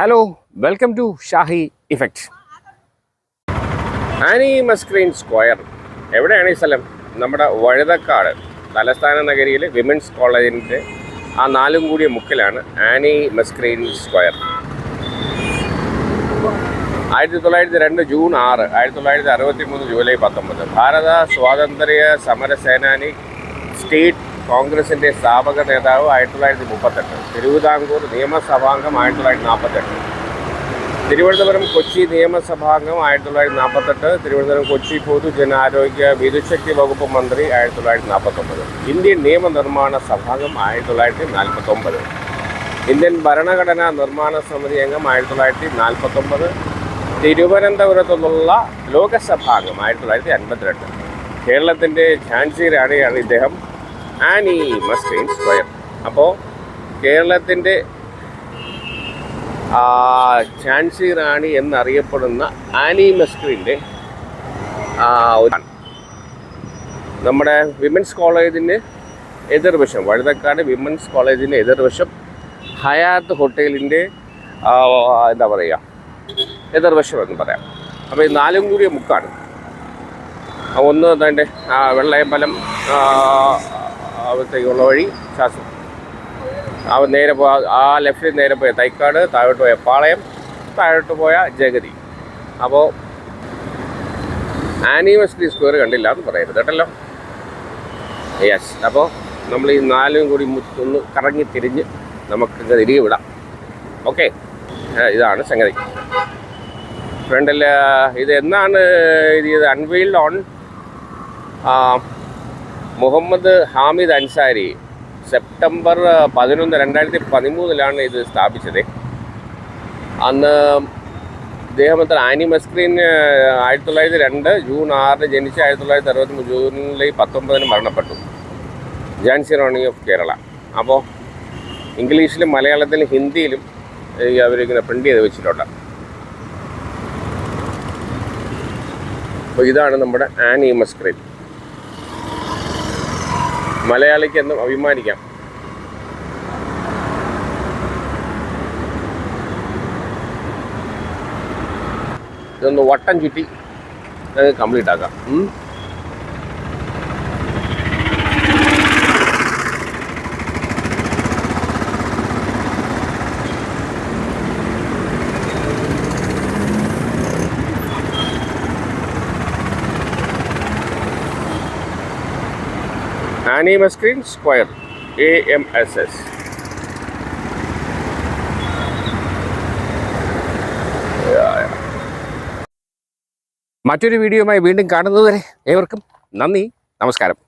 Hello, welcome to Shahi effect. Annie Mascarene square എവിടെയാണ് ഈ സ്ഥലം? നമ്മുടെ വഴുതക്കാട് തലസ്ഥാന നഗരിയിൽ വിമൻസ് കോളേജിൻ്റെ ആ നാലും കൂടിയ മുക്കിലാണ് Annie Mascarene square. 1902 June 6, 1963 July 19. ഭാരത സ്വാതന്ത്ര്യ സമര സേനാനി, സ്റ്റേറ്റ് കോൺഗ്രസിൻ്റെ സ്ഥാപക നേതാവ് 1938. തിരുവിതാംകൂർ നിയമസഭാംഗം 1948. തിരുവനന്തപുരം കൊച്ചി നിയമസഭാംഗം 1948. തിരുവനന്തപുരം കൊച്ചി പൊതുജനാരോഗ്യ വിദുശക്തി വകുപ്പ് മന്ത്രി 1949. ഇന്ത്യൻ നിയമനിർമ്മാണ സഭാംഗം 1949. ഇന്ത്യൻ ഭരണഘടനാ നിർമ്മാണ സമിതി അംഗം 1949. തിരുവനന്തപുരത്തു നിന്നുള്ള ലോകസഭാംഗം 1952. കേരളത്തിൻ്റെ ഝാൻസി റാണിയാണ് ഇദ്ദേഹം. Annie Mascarene square. അപ്പോൾ കേരളത്തിൻ്റെ ഝാൻസി റാണി എന്നറിയപ്പെടുന്ന ആനി മസ്ക്രീൻ്റെ നമ്മുടെ വിമൻസ് കോളേജിന് എതിർവശം, വഴുതക്കാട് വിമൻസ് കോളേജിന് എതിർവശം ഹയാത്ത് ഹോട്ടലിൻ്റെ എന്താ പറയുക, എതിർവശം എന്ന് പറയാം. അപ്പോൾ ഈ നാലും കൂടിയ മുക്കാണ്. ഒന്ന് തന്നെ വെള്ളയമ്പലം അവിടത്തേക്കുള്ള വഴി ശാസ്ത്രം, നേരെ ആ ലെഫ്റ്റിൽ നേരെ പോയ തൈക്കാട്, താഴോട്ട് പോയ പാളയം, താഴോട്ട് പോയ ജഗതി. അപ്പോൾ ആനി മസ്ക്രീൻ സ്ക്വയർ കണ്ടില്ല എന്ന് പറയരുത് കേട്ടല്ലോ. യെസ്, അപ്പോൾ നമ്മൾ ഈ നാലും കൂടി ഒന്ന് കറങ്ങി തിരിഞ്ഞ് നമുക്ക് തിരികെ വിടാം. ഓക്കെ, ഇതാണ് സംഗതി. ഫ്രണ്ടിൽ ഇത് എന്നാണ് ഇത് unveiled on Mohammad Hamid Ansari, September 11, 2013 ഇത് സ്ഥാപിച്ചത്. അന്ന് ഇദ്ദേഹത്തിന് ആനി മസ്ക്രീൻ 1902 ജൂൺ 6 ജനിച്ച് 1963 ജൂലൈ 19 മരണപ്പെട്ടു. ഝാൻസി റാണി ഓഫ് കേരള. അപ്പോൾ ഇംഗ്ലീഷിലും മലയാളത്തിലും ഹിന്ദിയിലും അവരിങ്ങനെ പ്രിൻ്റ് ചെയ്ത് വെച്ചിട്ടുണ്ട്. അപ്പോൾ ഇതാണ് നമ്മുടെ ആനി മസ്ക്രീൻ. മലയാളിക്ക് എന്നും അഭിമാനിക്കാം. ഇതൊന്ന് വട്ടം ചുറ്റി കംപ്ലീറ്റ് ആക്കാം. Annie Mascarene square, AMSS. മറ്റൊരു വീഡിയോയുമായി വീണ്ടും കാണുന്നതുവരെ ഏവർക്കും നന്ദി, നമസ്കാരം.